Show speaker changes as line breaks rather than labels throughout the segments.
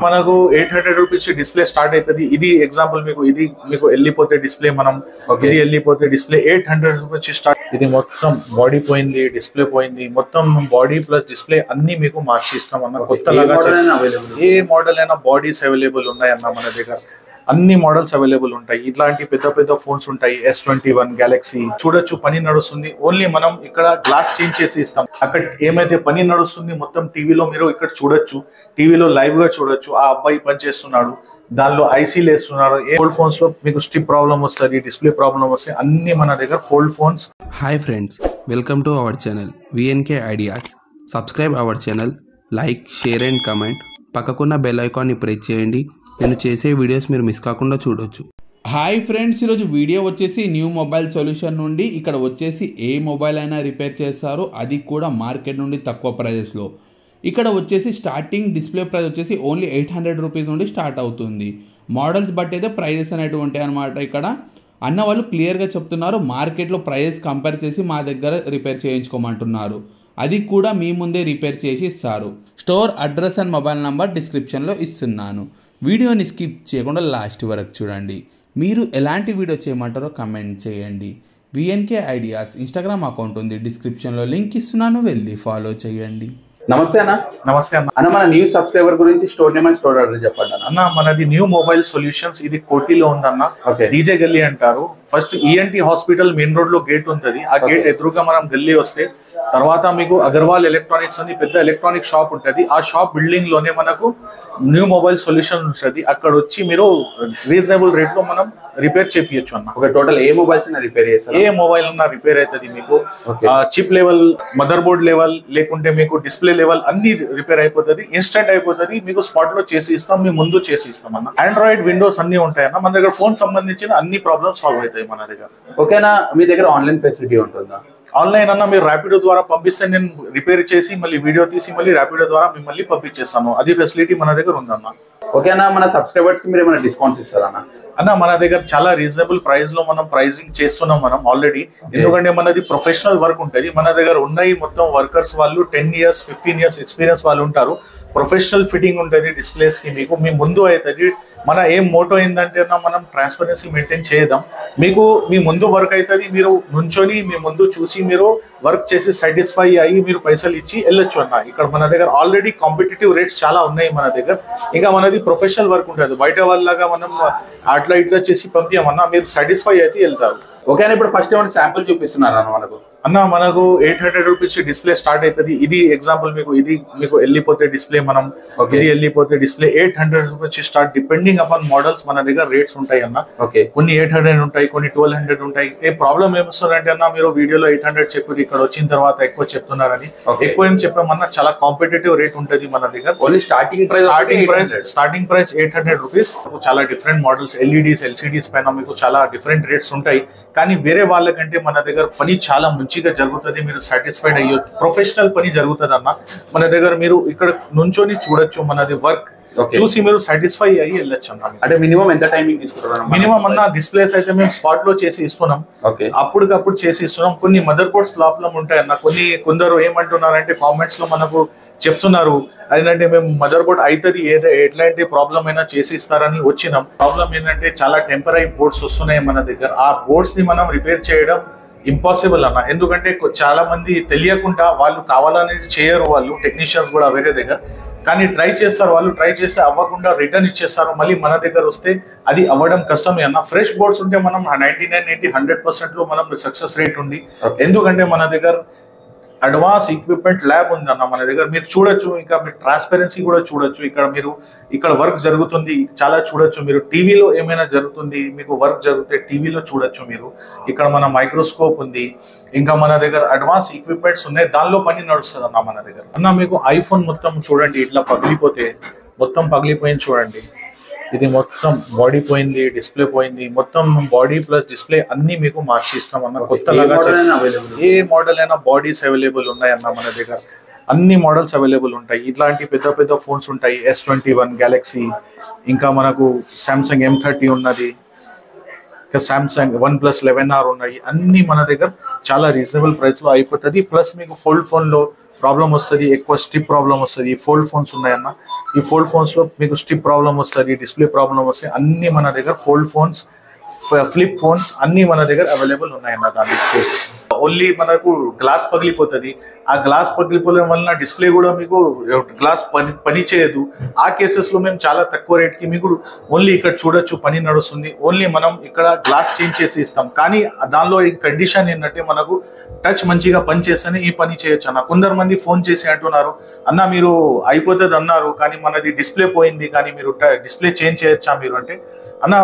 మనకు 800 rupees display start అవుతుంది. ఇది ఎగ్జాంపుల్ మీకు వెళ్ళిపోతే డిస్ప్లే మనం ఇది వెళ్ళిపోతే డిస్ప్లే 800 రూపీస్ స్టార్ట్. ఇది మొత్తం బాడీ పోయింది, డిస్ప్లే పోయింది, మొత్తం బాడీ ప్లస్ డిస్ప్లే అన్ని మీకు మార్చి ఇస్తాం అన్న. కొత్తలాగా ఏ మోడల్ అయినా బాడీస్ అవైలబుల్ ఉన్నాయి అన్న మన దగ్గర. అన్ని మోడల్స్ అవైలబుల్ ఉంటాయి. ఇట్లాంటి పెద్ద పెద్ద ఫోన్స్ ఉంటాయి. S21 గెలాక్సీ చూడొచ్చు, పని నడుస్తుంది. ఓన్లీ మనం ఇక్కడ గ్లాస్ చేంజ్ చేసి ఇస్తాం. అక్కడ ఏమైతే పని నడుస్తుంది మొత్తం టీవీలో మీరు ఇక్కడ చూడొచ్చు, టీవీలో లైవ్ గా చూడొచ్చు. ఆ అబ్బాయి పని చేస్తున్నాడు, దానిలో ఐసీలు వేస్తున్నాడు. ఫోల్డ్ ఫోన్స్ లో మీకు స్టిప్ ప్రాబ్లమ్ వస్తుంది, డిస్ప్లే ప్రాబ్లమ్ వస్తుంది, అన్ని మన దగ్గర fold phones.
Hi friends, welcome to our channel VNK ideas. Subscribe our channel, like, share and comment. పక్కకున్న బెల్ ఐకాన్ని ప్రెస్ చేయండి. నేను చేసే వీడియోస్ మీరు మిస్ కాకుండా చూడొచ్చు.
హాయ్ ఫ్రెండ్స్, ఈరోజు వీడియో వచ్చేసి న్యూ మొబైల్ సొల్యూషన్ నుండి. ఇక్కడ వచ్చేసి ఏ మొబైల్ అయినా రిపేర్ చేస్తారు, అది కూడా మార్కెట్ నుండి తక్కువ ప్రైజెస్లో. ఇక్కడ వచ్చేసి స్టార్టింగ్ డిస్ప్లే ప్రైస్ వచ్చేసి ఓన్లీ 800 రూపీస్ నుండి స్టార్ట్ అవుతుంది. మోడల్స్ బట్టి అయితే ప్రైజెస్ అనేవి ఉంటాయి అన్నమాట. ఇక్కడ అన్న వాళ్ళు క్లియర్గా చెప్తున్నారు, మార్కెట్లో ప్రైజెస్ కంపేర్ చేసి మా దగ్గర రిపేర్ చేయించుకోమంటున్నారు. అది కూడా మీ ముందే రిపేర్ చేసి ఇస్తారు. Store address and mobile number డిస్క్రిప్షన్లో ఇస్తున్నాను. వీడియోని స్కిప్ చేయకుండా లాస్ట్ వరకు చూడండి. మీరు ఎలాంటి వీడియో చేయమంటారో కమెంట్ చేయండి. VNK ఐడియాస్ ఇన్స్టాగ్రామ్ అకౌంట్ ఉంది, డిస్క్రిప్షన్లో లింక్ ఇస్తున్నాను, వెళ్ళి ఫాలో చేయండి.
నమస్తే అన్న.
నమస్తే అన్న.
అన్న, మన న్యూ సబ్స్క్రైబర్ గురించి store name and store address చెప్పండి
అన్న. మనది న్యూ మొబైల్ సొల్యూషన్స్, ఇది కోటిలో ఉందన్న. డీజే గల్లీ అంటారు. First ENT hospital main road లో గేట్ ఉంటుంది. ఆ గేట్ ఎదురుగా మనం గల్లీ వస్తే తర్వాత మీకు అగర్వాల్ ఎలక్ట్రానిక్స్ అని పెద్ద ఎలక్ట్రానిక్ షాప్ ఉంటుంది. ఆ షాప్ బిల్డింగ్ లోనే మనకు న్యూ మొబైల్ సొల్యూషన్ ఉంటుంది. అక్కడ వచ్చి మీరు రీజనబుల్ రేట్ లో మనం రిపేర్ చేయించచ్చు అన్న.
టోటల్ ఏ మొబైల్స్ రిపేర్ చేస్తారు?
ఏ మొబైల్ అన్నా రిపేర్ అవుతుంది మీకు. Chip level, mother board level, లేకుంటే మీకు డిస్ప్లే లెవెల్ అన్ని రిపేర్ అయిపోతుంది. ఇన్స్టెంట్ అయిపోతుంది. మీకు స్పాట్ లో చేసి ఇస్తాం, మీ ముందు చేసి ఇస్తాం అన్న. ఆండ్రాయిడ్, విండోస్ అన్ని ఉంటాయన్న మన దగ్గర. ఫోన్ సంబంధించిన అన్ని ప్రాబ్లమ్స్ సాల్వ్ అవుతాయి మన దగ్గర.
ఓకేనా? మీ దగ్గర ఆన్లైన్ ఫెసిలిటీ ఉంటుందా?
ఆన్లైన్ అన్న మీరు ర్యాపిడో ద్వారా పంపిస్తే నేను రిపేర్ చేసి మళ్ళీ వీడియో తీసి మళ్ళీ ర్యాపిడో ద్వారా మిమ్మల్ని పంపించేస్తాను. అది ఫెసిలిటీ మన దగ్గర ఉందన్న.
ఓకేనా? మన సబ్స్క్రైబర్స్ కి మీరు ఏమైనా డిస్కౌంట్స్ ఇస్తారన్న?
అన్న మన దగ్గర చాలా రీజనబుల్ ప్రైస్ లో మనం ప్రైజింగ్ చేస్తున్నాం మనం ఆల్రెడీ. ఎందుకంటే మనది ప్రొఫెషనల్ వర్క్ ఉంటుంది. మన దగ్గర ఉన్నాయి మొత్తం వర్కర్స్ వాళ్ళు 10 years 15 years ఎక్స్పీరియన్స్ వాళ్ళు ఉంటారు. ప్రొఫెషనల్ ఫిట్టింగ్ ఉంటుంది డిస్ప్లేస్ కి. మీకు మీ ముందు అవుతుంది. మన ఏం మోటో ఏంటంటే మనం ట్రాన్స్పరెన్సీ మెయింటైన్ చేయదాం. మీకు మీ ముందు వర్క్ అవుతుంది. మీరు నుంచొని మీ ముందు చూసి మీరు వర్క్ చేసి సాటిస్ఫై అయ్యి మీరు పైసలు ఇచ్చి వెళ్ళొచ్చు అన్న. ఇక్కడ మన దగ్గర ఆల్రెడీ కాంపిటేటివ్ రేట్స్ చాలా ఉన్నాయి మన దగ్గర. ఇంకా మనది ప్రొఫెషనల్ వర్క్ ఉంటుంది. బయట వాళ్ళగా మనం అట్లా ఇట్లా చేసి పంపించమన్నా మీరు సాటిస్ఫై అయితే వెళ్తారు.
ఓకేనా? ఇప్పుడు ఫస్ట్ ఏమైనా శాంపుల్ చూపిస్తున్నారు అన్న మనకు.
అన్న మనకు 800 రూపీస్ డిస్ప్లే స్టార్ట్ అవుతుంది. ఇది ఎగ్జాంపుల్ మీకు వెళ్ళిపోతే డిస్ప్లే మనం ఇది వెళ్ళిపోతే display 800 rupees start. Depending upon models మన దగ్గర రేట్స్ ఉంటాయి అన్న. కొన్ని 800 ఉంటాయి, కొన్ని 1200 ఉంటాయి. ఏ ప్రాబ్లం ఏమొస్తుందంటే అన్న, మీరు వీడియోలో 800 చెప్పారు, ఇక్కడ వచ్చిన తర్వాత ఎక్కువ చెప్తున్నారని. ఎక్కువ ఏం చెప్పామన్నా, చాలా కాంపిటేటివ్ రేట్ ఉంటుంది మన దగ్గర.
Only starting
price 800 rupees. చాలా డిఫరెంట్ మోడల్స్, LEDs LCDs పైన మీకు చాలా డిఫరెంట్ రేట్స్ ఉంటాయి. కానీ వేరే వాళ్ళకంటే మన దగ్గర పని చాలా మంచిగా జరుగుతుంది. మీరు సాటిస్ఫైడ్ అయ్యొచ్చు. ప్రొఫెషనల్ పని జరుగుతుంది అన్న మన దగ్గర. మీరు ఇక్కడ నుంచొని చూడొచ్చు మనది వర్క్ చూసి మీరు సాటిస్ఫై అయ్యి వెళ్ళొచ్చు అన్న.
అంటే మినిమం ఎంత టైమింగ్ తీసుకుంటారు?
మినిమం అన్న డిస్ప్లేస్ అయితే మేము స్పాట్ లో చేసి ఇస్తున్నాం, అప్పటికప్పుడు చేసి ఇస్తున్నాం. కొన్ని మదర్ బోర్డ్స్ ప్రాబ్లం ఉంటాయి అన్న. కొందరు ఏమంటున్నారంటే కామెంట్స్ లో మనకు చెప్తున్నారు, అదేంటంటే మేము మదర్ బోర్డ్ అవుతుంది ఎట్లాంటి ప్రాబ్లం అయినా చేసి ఇస్తారని వచ్చినాం. ప్రాబ్లం ఏంటంటే చాలా టెంపరీ బోర్డ్స్ వస్తున్నాయి మన దగ్గర. ఆ బోర్డ్స్ ని మనం రిపేర్ చేయడం ఇంపాసిబుల్ అన్న. ఎందుకంటే చాలా మంది తెలియకుండా వాళ్ళు కావాలనేది చేయరు, వాళ్ళు టెక్నీషియన్స్ కూడా వేరే దగ్గర. కానీ ట్రై చేస్తారు వాళ్ళు. ట్రై చేస్తే అవ్వకుండా రిటర్న్ ఇచ్చేస్తారు. మళ్ళీ మన దగ్గర వస్తే అది అవ్వడం కష్టమే అన్న. ఫ్రెష్ బోర్డ్స్ ఉంటే మనం 99, 80, 100% లో మనం సక్సెస్ రేట్ ఉంది. ఎందుకంటే మన దగ్గర అడ్వాన్స్ ఎక్విప్మెంట్ ల్యాబ్ ఉంది అన్న మన దగ్గర. మీరు చూడొచ్చు, ఇంకా మీరు ట్రాన్స్పరెన్సీ కూడా చూడొచ్చు. ఇక్కడ వర్క్ జరుగుతుంది చాలా చూడొచ్చు. మీరు టీవీలో ఏమైనా జరుగుతుంది, మీకు వర్క్ జరిగితే టీవీలో చూడొచ్చు మీరు. ఇక్కడ మన మైక్రోస్కోప్ ఉంది. ఇంకా మన దగ్గర అడ్వాన్స్ ఎక్విప్మెంట్స్ ఉన్నాయి, దానిలో పని నడుస్తుంది అన్న మన దగ్గర. అన్న మీకు ఐఫోన్ మొత్తం చూడండి, ఇట్లా పగిలిపోతే మొత్తం పగిలిపోయింది చూడండి. ఇది మొత్తం బాడీ పోయింది, డిస్ప్లే పోయింది, మొత్తం బాడీ ప్లస్ డిస్ప్లే అన్ని మీకు మార్చి ఇస్తాం అన్న. కొత్తలాగా ఏ మోడల్ అయినా బాడీస్ అవైలబుల్ ఉన్నాయి అన్న మన దగ్గర. అన్ని మోడల్స్ అవైలబుల్ ఉంటాయి. ఇట్లాంటి పెద్ద పెద్ద ఫోన్స్ ఉంటాయి. S21 గెలాక్సీ, ఇంకా మనకు సామ్సంగ్ M30 ఉన్నది. సామ్సంగ్ OnePlus 11R ఉన్నాయి, అన్ని మన దగ్గర చాలా రీజనబుల్ ప్రైస్ లో అయిపోతుంది. ప్లస్ మీకు ఫోల్డ్ ఫోన్ లో ప్రాబ్లం వస్తుంది, ఎక్కువ స్టిప్ ప్రాబ్లం వస్తుంది. ఈ ఫోల్డ్ ఫోన్స్ ఉన్నాయన్న, ఈ ఫోల్డ్ ఫోన్స్ లో మీకు స్టిప్ ప్రాబ్లం వస్తుంది, డిస్ప్లే ప్రాబ్లం వస్తాయి. అన్ని మన దగ్గర ఫోల్డ్ ఫోన్స్, ఫ్లిప్ ఫోన్స్ అన్ని మన దగ్గర అవైలబుల్ ఉన్నాయన్న. దాని స్పేస్ ఓన్లీ మనకు గ్లాస్ పగిలిపోతుంది, ఆ గ్లాస్ పగిలిపోవడం వలన డిస్ప్లే కూడా మీకు గ్లాస్ పని చేయదు. ఆ కేసెస్ లో మేము చాలా తక్కువ రేట్ కి మీకు ఓన్లీ ఇక్కడ చూడొచ్చు పని నడుస్తుంది, ఓన్లీ మనం ఇక్కడ గ్లాస్ చేంజ్ చేసి ఇస్తాం. కానీ దానిలో ఈ కండిషన్ ఏంటంటే మనకు టచ్ మంచిగా పని చేస్తేనే ఈ పని చేయొచ్చు అన్న. కొందరు మంది ఫోన్ చేసి అంటున్నారు, అన్న మీరు అయిపోతుంది అన్నారు కానీ మనది డిస్ప్లే పోయింది, కానీ మీరు డిస్ప్లే చేంజ్ చేయొచ్చా మీరు అంటే, అన్న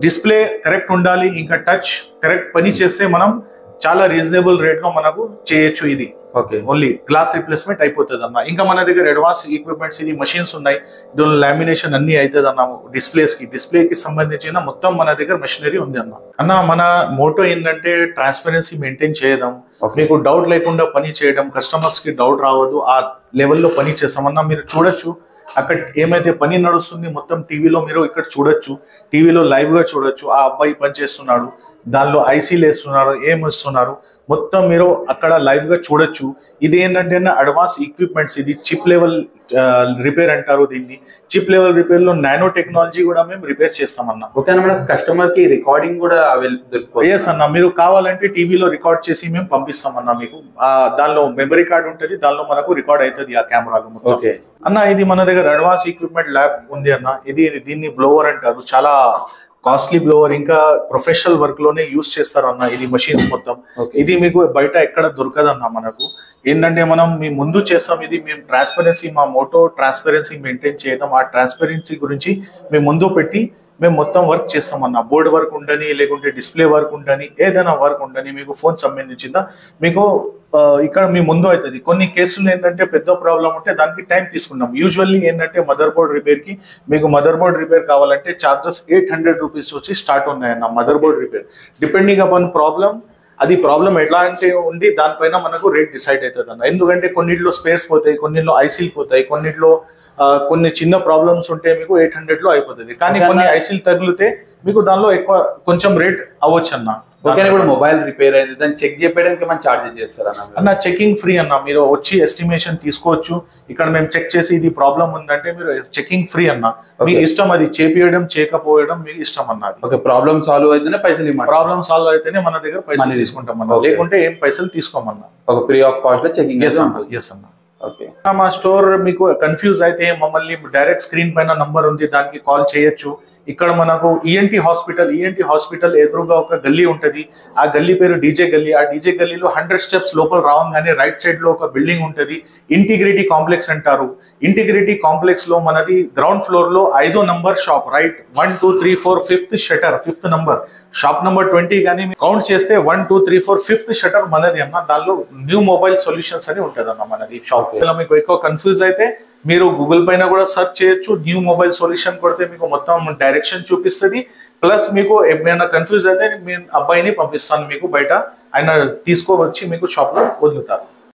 డిస్ప్లే కరెక్ట్ ఉండాలి, ఇంకా టచ్ కరెక్ట్ పని చేస్తే మనం చాలా రీజనబుల్ రేట్ లో మనకు చేయొచ్చు. ఇది ఓన్లీ గ్లాస్ రిప్లేస్మెంట్ అయిపోతుంది అన్న. ఇంకా మన దగ్గర అడ్వాన్స్ ఎక్విప్మెంట్స్, ఇది మషిన్స్ ఉన్నాయి, దీనిలో లామినేషన్ అన్ని అవుతుంది అన్న. డిస్ప్లేకి సంబంధించిన మొత్తం మన దగ్గర మెషినరీ ఉంది అన్న. మన మోటో ఏంటంటే ట్రాన్స్పరెన్సీ మెయింటైన్ చేయడం, మీకు డౌట్ లేకుండా పని చేయడం, కస్టమర్స్ కి డౌట్ రావద్దు, ఆ లెవెల్లో పని చేస్తామన్నా. మీరు చూడొచ్చు అక్కడ ఏమైతే పని నడుస్తుంది మొత్తం టీవీలో మీరు ఇక్కడ చూడొచ్చు, టీవీలో లైవ్ గా చూడొచ్చు. ఆ అబ్బాయి పని చేస్తున్నాడు, దానిలో ఐసీలు వేస్తున్నారు, ఏం వస్తున్నారు మొత్తం మీరు అక్కడ లైవ్ గా చూడొచ్చు. ఇది ఏంటంటే అడ్వాన్స్ ఎక్విప్మెంట్స్, ఇది చిప్ లెవెల్ రిపేర్ అంటారు దీన్ని. చిప్ లెవెల్ రిపేర్ లో నానో టెక్నాలజీ కూడా మేము రిపేర్ చేస్తామన్నా.
కస్టమర్ కి రికార్డింగ్ కూడా
ఎస్ అన్న, మీరు కావాలంటే టీవీలో రికార్డ్ చేసి మేము పంపిస్తామన్నా మీకు. దానిలో మెమరీ కార్డ్ ఉంటుంది, దానిలో మనకు రికార్డ్ అవుతుంది ఆ కెమెరాలో మొత్తం అన్న. ఇది మన దగ్గర అడ్వాన్స్ ఎక్విప్మెంట్ ల్యాబ్ ఉంది అన్న. దీన్ని బ్లోవర్ అంటారు, చాలా కాస్ట్లీ బ్లోవర్, ఇంకా ప్రొఫెషనల్ వర్క్ లోనే యూజ్ చేస్తారు అన్న. ఇది మషిన్స్ మొత్తం, ఇది మీకు బయట ఎక్కడ దొరకదన్న. మనకు ఏంటంటే మనం మీ ముందు చేస్తాం, ఇది మేము ట్రాన్స్పరెన్సీ, మా మోటో ట్రాన్స్పరెన్సీ మెయింటైన్ చేయడం, ఆ ట్రాన్స్పరెన్సీ గురించి మేము ముందు పెట్టి మేము మొత్తం వర్క్ చేస్తామన్న. బోర్డ్ వర్క్ ఉండని, లేకుంటే డిస్ప్లే వర్క్ ఉండని, ఏదైనా వర్క్ ఉండని, మీకు ఫోన్ సంబంధించిందా మీకు ఇక్కడ మీ ముందు అవుతుంది. కొన్ని కేసులు ఏంటంటే పెద్ద ప్రాబ్లం ఉంటే దానికి టైం తీసుకుంటాం. యూజువల్లీ ఏంటంటే మదర్ బోర్డ్ రిపేర్ కి మీకు మదర్ బోర్డ్ రిపేర్ కావాలంటే చార్జెస్ 800 రూపీస్ వచ్చి స్టార్ట్ ఉన్నాయన్న. Mother board repair depending upon problem, అది ప్రాబ్లం ఎట్లా అంటే ఉంది దానిపైన మనకు రేట్ డిసైడ్ అవుతుంది అన్న. ఎందుకంటే కొన్నిట్లో స్పేర్స్ పోతాయి, కొన్నిట్లో ఐసీలు పోతాయి, కొన్నిట్లో కొన్ని చిన్న ప్రాబ్లమ్స్ ఉంటే మీకు 800 లో అయిపోతుంది. కానీ కొన్ని ఐసీలు తగిలితే మీకు దానిలో ఎక్కువ కొంచెం రేట్ అవ్వచ్చు అన్న.
ఇప్పుడు మొబైల్ రిపేర్ అయింది, దాన్ని చెక్ చేయడానికి మనం చార్జెస్ చేస్తారా
అన్న? చెకింగ్ ఫ్రీ అన్న. మీరు వచ్చి ఎస్టిమేషన్ తీసుకోవచ్చు, ఇక్కడ మేము చెక్ చేసి ఇది ప్రాబ్లం ఉందంటే మీరు చెకింగ్ ఫ్రీ అన్న. మీ ఇష్టం, అది చేపియడం చేయకపోవడం మీ ఇష్టం అన్నది.
ప్రాబ్లం సాల్వ్ అయితేనే పైసలు,
ప్రాబ్లం సాల్వ్ అయితేనే మన దగ్గర పైసలు తీసుకుంటాం అన్న, లేకుంటే ఏం పైసలు తీసుకోమన్నా.
ఫ్రీ ఆఫ్ కాస్ట్ లో చెకింగ్.
ఎస్ అన్న. మా స్టోర్ మీకు కన్ఫ్యూజ్ అయితే మమ్మల్ని డైరెక్ట్ స్క్రీన్ పైన నంబర్ ఉంది, దానికి కాల్ చేయొచ్చు. ఇక్కడ మనకు ఈఎన్టీ హాస్పిటల్ ఎదురుగా ఒక గల్లీ ఉంటది, ఆ గల్లీ పేరు డీజే గల్లీ. ఆ డీజే గల్లీలో 100 స్టెప్స్ లోపల రావంగానే రైట్ సైడ్ లో ఒక బిల్డింగ్ ఉంటది, ఇంటిగ్రిటీ కాంప్లెక్స్ అంటారు. ఇంటిగ్రిటీ కాంప్లెక్స్ లో మనది గ్రౌండ్ ఫ్లోర్ లో 5వ number shop, right 1 2 3 4 5th shutter, 5th number shop number 20. కానీ కౌంట్ చేస్తే 1 2 3 4 5th షటర్ మనది అన్న. దానిలో న్యూ మొబైల్ సొల్యూషన్స్ అని ఉంటది అన్న మనది షాప్. ఇలా మీకు ఎక్కువ కన్ఫ్యూజ్ అయితే మీరు గూగుల్ పైన కూడా సెర్చ్ చేయొచ్చు, న్యూ మొబైల్ సొల్యూషన్ కొడితే మీకు మొత్తం డైరెక్షన్ చూపిస్తుంది. ప్లస్ మీకు ఏమైనా కన్ఫ్యూజ్ అయితే నేను అబ్బాయిని పంపిస్తాను మీకు బయట, ఆయన తీసుకోవచ్చి మీకు షాప్ లో వదులుతారు.